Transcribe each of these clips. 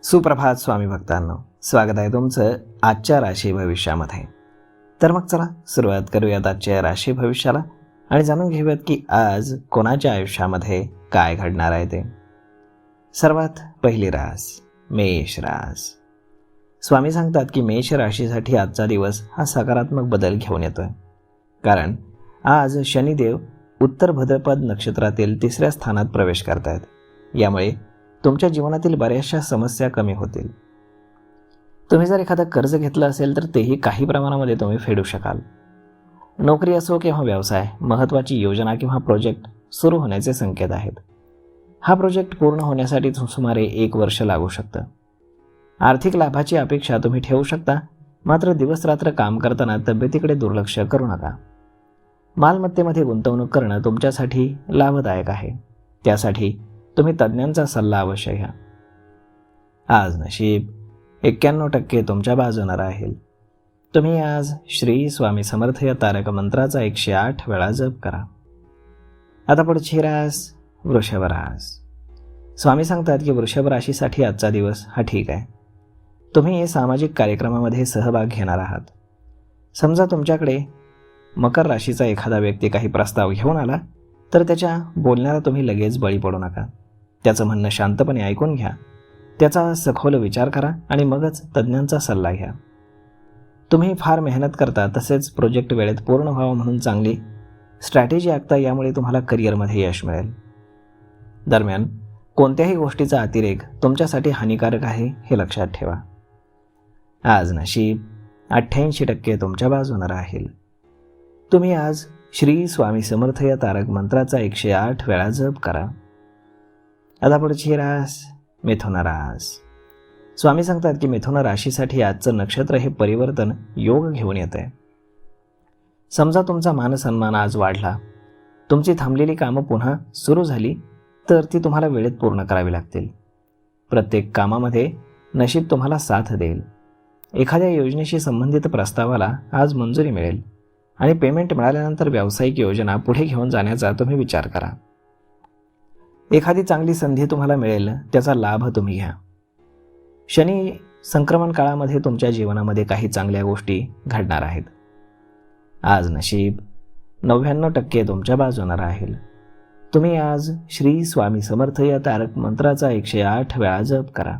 सुप्रभात स्वामी भक्तांनो, स्वागत आहे तुमचं आजच्या राशी भविष्यामध्ये. तर मग चला सुरुवात करूयात आजच्या राशी भविष्याला आणि जाणून घेऊयात की आज कोणाच्या आयुष्यामध्ये काय घडणार आहे ते. सर्वात पहिली रास मेष रास. स्वामी सांगतात की मेष राशीसाठी आजचा दिवस हा सकारात्मक बदल घेऊन येतोय, कारण आज शनिदेव उत्तर भद्रपद नक्षत्रातील 3ऱ्या स्थानात प्रवेश करतायत. यामुळे तुमच्या जीवनातील बऱ्याचशा समस्या कमी होतील. तुम्ही जर एखादं कर्ज घेतलं असेल तर तेही काही प्रमाणामध्ये तुम्ही फेडू शकाल. नोकरी असो किंवा व्यवसाय, महत्त्वाची योजना किंवा प्रोजेक्ट सुरू होण्याचे संकेत आहेत. हा प्रोजेक्ट पूर्ण होण्यासाठी सुमारे 1 वर्ष लागू शकतं. आर्थिक लाभाची अपेक्षा तुम्ही ठेवू शकता, मात्र दिवसरात्र काम करताना तब्येतीकडे दुर्लक्ष करू नका. मालमत्तेमध्ये गुंतवणूक करणं तुमच्यासाठी लाभदायक आहे. त्यासाठी तुम्ही तज्ज्ञांचा सल्ला अवश्य घ्या. आज नशीब 91% तुमच्या बाजूने राहील. तुम्ही आज श्री स्वामी समर्थ या तारक मंत्राचा 108 वेळा जप करा. आता पुढची रास वृषभ रास. स्वामी सांगतात की वृषभ राशीसाठी आजचा दिवस हा ठीक आहे. तुम्ही सामाजिक कार्यक्रमामध्ये सहभाग घेणार आहात. समजा तुमच्याकडे मकर राशीचा एखादा व्यक्ती काही प्रस्ताव घेऊन आला तर त्याच्या बोलण्याला तुम्ही लगेच बळी पडू नका. त्याचं म्हणणं शांतपणे ऐकून घ्या, त्याचा सखोल विचार करा आणि मगच तज्ज्ञांचा सल्ला घ्या. तुम्ही फार मेहनत करता, तसेच प्रोजेक्ट वेळेत पूर्ण व्हावं म्हणून चांगली स्ट्रॅटेजी आखता. यामुळे तुम्हाला करिअरमध्ये यश मिळेल. दरम्यान कोणत्याही गोष्टीचा अतिरेक तुमच्यासाठी हानिकारक आहे हे लक्षात ठेवा. आज नशीब 88% तुमच्या बाजूने राहील. तुम्ही आज श्री स्वामी समर्थ या तारक मंत्राचा 108 वेळा जप करा. आता पुढची रास मिथुन रास. स्वामी सांगतात की मिथुन राशीसाठी आजचं नक्षत्र हे परिवर्तन योग घेऊन येत आहे. समजा तुमचा मानसन्मान आज वाढला, तुमची थांबलेली कामं पुन्हा सुरू झाली तर ती तुम्हाला वेळेत पूर्ण करावी लागतील. प्रत्येक कामामध्ये नशीब तुम्हाला साथ देईल. एखाद्या योजनेशी संबंधित प्रस्तावाला आज मंजुरी मिळेल आणि पेमेंट मिळाल्यानंतर व्यावसायिक योजना पुढे घेऊन जाण्याचा तुम्ही विचार करा. एखादी चांगली संधी तुम्हाला मिळेल, त्याचा लाभ तुम्ही घ्या. शनी संक्रमण काळामध्ये तुमच्या जीवनामध्ये काही चांगल्या गोष्टी घडणार आहेत. आज नशीब 99% तुमच्या बाजूने राहील. तुम्ही आज श्री स्वामी समर्थ या तारक मंत्राचा 108 वेळा जप करा.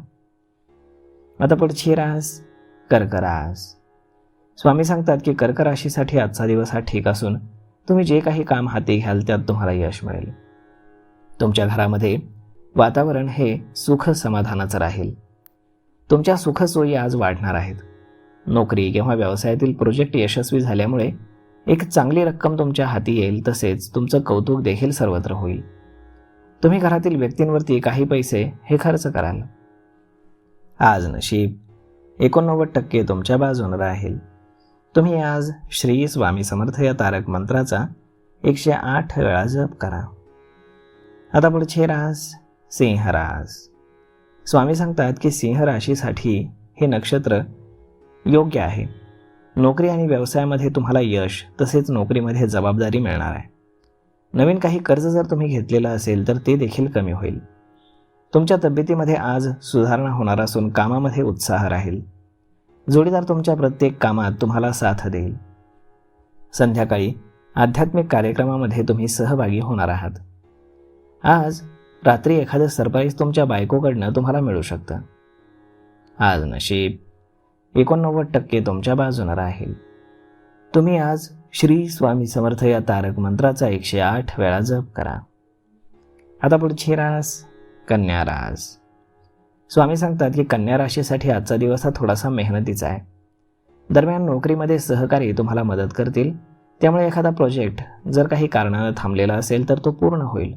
आता पुढची रास कर्क रास. स्वामी सांगतात की कर्क राशीसाठी आजचा दिवस हा ठीक असून तुम्ही जे काही काम हाती घ्याल त्यात तुम्हाला यश मिळेल. तुमच्या घरामध्ये वातावरण हे सुख समाधानाचं राहील. तुमच्या सुखसोयी आज वाढणार आहेत. नोकरी किंवा व्यवसायातील प्रोजेक्ट यशस्वी झाल्यामुळे एक चांगली रक्कम तुमच्या हाती येईल, तसेच तुमचं कौतुक देखील सर्वत्र होईल. तुम्ही घरातील व्यक्तींवरती काही पैसे हे खर्च कराल. आज नशीब 89% तुमच्या बाजूने राहील. तुम्ही आज श्री स्वामी समर्थ या तारक मंत्राचा 108 वेळा जप करा. आता पुढची रास सिंह रास. स्वामी सांगतात की सिंह राशीसाठी हे नक्षत्र योग्य आहे. नोकरी आणि व्यवसायामध्ये तुम्हाला यश, तसेच नोकरीमध्ये जबाबदारी मिळणार आहे. नवीन काही कर्ज जर तुम्ही घेतलेलं असेल तर ते देखील कमी होईल. तुमच्या तब्येतीमध्ये आज सुधारणा होणार असून कामामध्ये उत्साह राहील. जोडीदार तुमच्या प्रत्येक कामात तुम्हाला साथ देईल. संध्याकाळी आध्यात्मिक कार्यक्रमामध्ये तुम्ही सहभागी होणार आहात. आज रात्री एखादं सरप्राईज तुमच्या बायकोकडनं तुम्हाला मिळू शकतं. आज नशीब 89% तुमच्या बाजूने राहील. तुम्ही आज श्री स्वामी समर्थ या तारक मंत्राचा 108 वेळा जप करा. आता पुढची रास कन्या रास. स्वामी सांगतात की कन्या राशीसाठी आजचा दिवस हा थोडासा मेहनतीचा आहे. दरम्यान नोकरीमध्ये सहकारी तुम्हाला मदत करतील. त्यामुळे एखादा प्रोजेक्ट जर काही कारणानं थांबलेला असेल तर तो पूर्ण होईल.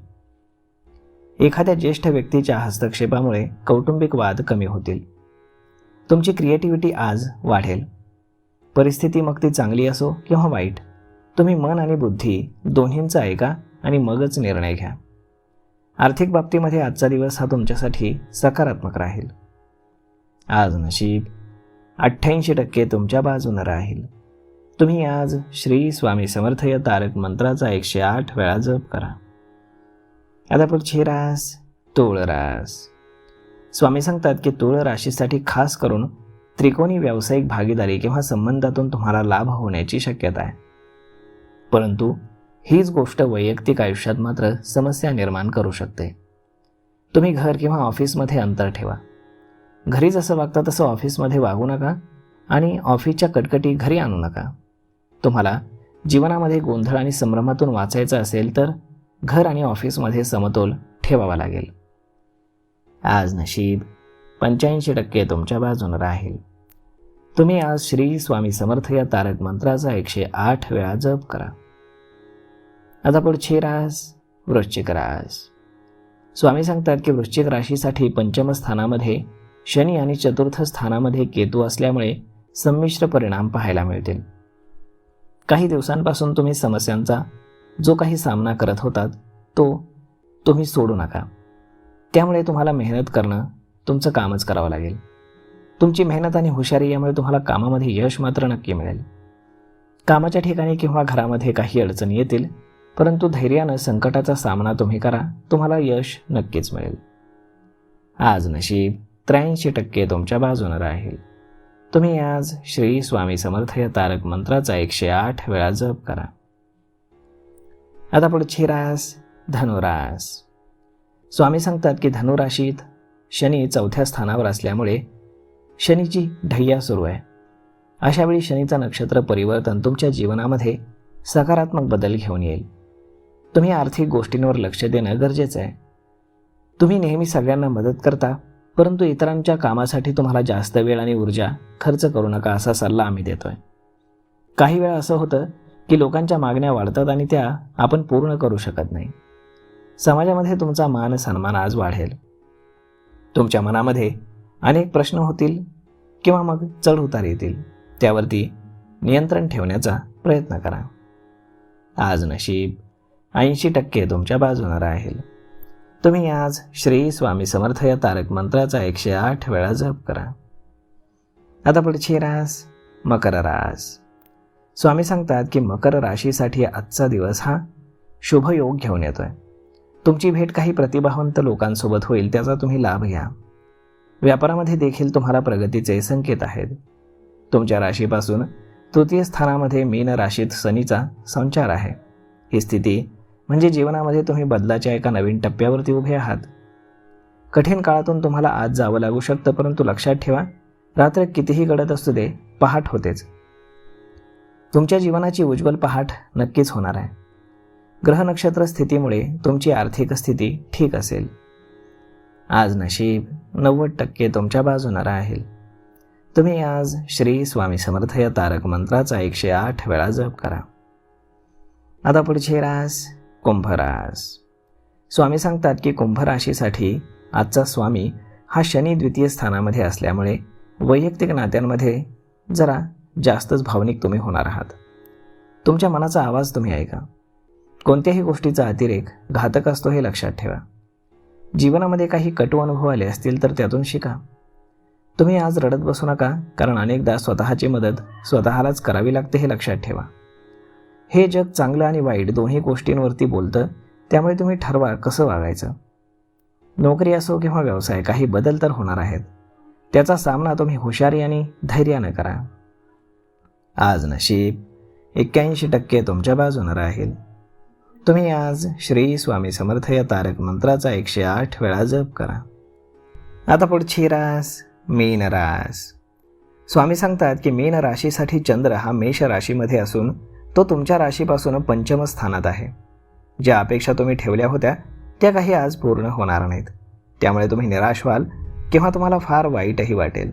एखाद्या ज्येष्ठ व्यक्तीच्या हस्तक्षेपामुळे कौटुंबिक वाद कमी होतील. तुमची क्रिएटिव्हिटी आज वाढेल. परिस्थिती मग ती चांगली असो किंवा वाईट, तुम्ही मन आणि बुद्धी दोन्हींचं ऐका आणि मगच निर्णय घ्या. आर्थिक बाबतीमध्ये आजचा दिवस हा तुमच्यासाठी सकारात्मक राहील. आज नशीब 88% तुमच्या बाजूने राहील. तुम्ही आज श्री स्वामी समर्थ या तारक मंत्राचा 108 वेळा जप करा. आता पुढची रास तुळ रास. स्वामी सांगतात की तुळ राशीसाठी खास करून त्रिकोणी व्यावसायिक भागीदारी किंवा संबंधातून तुम्हाला लाभ होण्याची शक्यता आहे. परंतु हीच गोष्ट वैयक्तिक आयुष्यात मात्र समस्या निर्माण करू शकते. तुम्ही घर किंवा ऑफिसमध्ये अंतर ठेवा. घरी जसं वागता तसं ऑफिसमध्ये वागू नका आणि ऑफिसच्या कटकटी घरी आणू नका. तुम्हाला जीवनामध्ये गोंधळ आणि संभ्रमातून वाचायचं असेल तर घर आणि ऑफिसमध्ये समतोल ठेवावा लागेल. आज नशीब 85% तुमच्या बाजूने राहील. तुम्ही आज श्री स्वामी समर्थ या तारक मंत्राचा 108 वेळा जप करा. आता पुढची रास वृश्चिक रास. स्वामी सांगतात की वृश्चिक राशीसाठी पंचम स्थानामध्ये शनी आणि चतुर्थ स्थानामध्ये केतू असल्यामुळे संमिश्र परिणाम पाहायला मिळतील. काही दिवसांपासून तुम्ही समस्यांचा जो काही सामना करत होतात तो तुम्ही सोडू नका. त्यामुळे तुम्हाला मेहनत करणं तुमचं कामच करावं लागेल. तुमची मेहनत आणि हुशारी यामुळे तुम्हाला कामामध्ये यश मात्र नक्की मिळेल. कामाच्या ठिकाणी किंवा घरामध्ये काही अडचणी येतील, परंतु धैर्यानं संकटाचा सामना तुम्ही करा, तुम्हाला यश नक्कीच मिळेल. आज नशीब 83% तुमच्या बाजूने राहील. तुम्ही आज श्री स्वामी समर्थ या तारक मंत्राचा 108 वेळा जप करा. आता पुढची रास धनुरास. स्वामी सांगतात की धनुराशीत शनी 4थ्या स्थानावर असल्यामुळे शनीची ढैया सुरू आहे. अशावेळी शनीचा नक्षत्र परिवर्तन तुमच्या जीवनामध्ये सकारात्मक बदल घेऊन येईल. तुम्ही आर्थिक गोष्टींवर लक्ष देणं गरजेचं आहे. तुम्ही नेहमी सगळ्यांना मदत करता, परंतु इतरांच्या कामासाठी तुम्हाला जास्त वेळ आणि ऊर्जा खर्च करू नका असा सल्ला आम्ही देतोय. काही वेळा असं होतं की लोकांच्या मागण्या वाढतात आणि त्या आपण पूर्ण करू शकत नाही. समाजामध्ये तुमचा मान सन्मान आज वाढेल. तुमच्या मनामध्ये अनेक प्रश्न होतील किंवा मग चढ उतार येतील, त्यावरती नियंत्रण ठेवण्याचा प्रयत्न करा. आज नशीब 80% तुमच्या बाजूने राहील. तुम्ही आज श्री स्वामी समर्थ या तारक मंत्राचा 108 वेळा जप करा. आता पुढची रास मकर रास. स्वामी सांगतात की मकर राशीसाठी आजचा दिवस हा शुभ योग घेऊन येतोय. तुमची भेट काही प्रतिभावंत लोकांसोबत होईल, त्याचा तुम्ही लाभ घ्या. व्यापारामध्ये देखील तुम्हाला प्रगतीचे संकेत आहेत. तुमच्या राशीपासून 3य स्थानामध्ये मीन राशीत शनीचा संचार आहे. ही स्थिती म्हणजे जीवनामध्ये तुम्ही बदलाच्या एका नवीन टप्प्यावरती उभे आहात. कठीण काळातून तुम्हाला आज जावं लागू शकतं, परंतु लक्षात ठेवा, रात्र कितीही गडद असू दे, पहाट होतेच. तुमच्या जीवनाची उज्ज्वल पहाट नक्कीच होणार आहे. ग्रह नक्षत्र स्थितीमुळे तुमची आर्थिक स्थिती ठीक असेल. आज नशीब 90% तुमच्या बाजूने राहील. तुम्ही आज श्री स्वामी समर्थ या तारक मंत्राचा 108 वेळा जप करा. आता पुढची रास कुंभ रास. स्वामी सांगतात की कुंभ राशीसाठी आजचा स्वामी हा शनी 2य स्थानामध्ये असल्यामुळे वैयक्तिक नात्यांमध्ये जरा जास्तच भावनिक तुम्ही होणार आहात. तुमच्या मनाचा आवाज तुम्ही ऐका. कोणत्याही गोष्टीचा अतिरेक घातक असतो हे लक्षात ठेवा. जीवनामध्ये काही कटू अनुभव आले असतील तर त्यातून शिका. तुम्ही आज रडत बसू नका, कारण अनेकदा स्वतःची मदत स्वतःलाच करावी लागते हे लक्षात ठेवा. हे जग चांगलं आणि वाईट दोन्ही गोष्टींवरती बोलतं, त्यामुळे तुम्ही ठरवा कसं वागायचं. नोकरी असो किंवा व्यवसाय, काही बदल तर होणार आहेत. त्याचा सामना तुम्ही हुशारी आणि धैर्यानं करा. आज नशीब 81% तुमच्या बाजूने राहील. तुम्ही आज श्री स्वामी समर्थ या तारक मंत्राचा 108 वेळा जप करा. आता पुढची रास मीन रास. स्वामी सांगतात की मीन राशीसाठी चंद्र हा मेष राशीमध्ये असून तो तुमच्या राशीपासून पंचम स्थानात आहे. ज्या अपेक्षा तुम्ही ठेवल्या होत्या त्या काही आज पूर्ण होणार नाहीत. त्यामुळे तुम्ही निराश व्हाल किंवा तुम्हाला फार वाईटही वाटेल.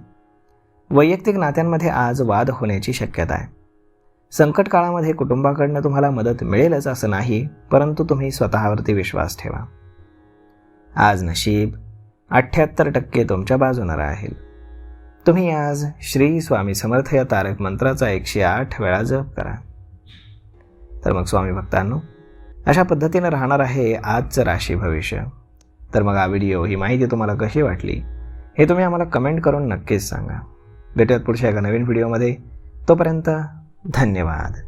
वैयक्तिक नात्यांमध्ये आज वाद होण्याची शक्यता आहे. संकट काळामध्ये कुटुंबाकडनं तुम्हाला मदत मिळेलच असं नाही, परंतु तुम्ही स्वतःवरती विश्वास ठेवा. आज नशीब 78% तुमच्या बाजूने राहील. तुम्ही आज श्री स्वामी समर्थ या तारक मंत्राचा 108 वेळा जप करा. तर मग स्वामी भक्तांनो, अशा पद्धतीने राहणार आहे आजचं राशी भविष्य. तर मग हा व्हिडिओ, ही माहिती तुम्हाला कशी वाटली हे तुम्ही आम्हाला कमेंट करून नक्कीच सांगा. भेटूयात पुढच्या एका नवीन व्हिडिओमध्ये. तोपर्यंत धन्यवाद.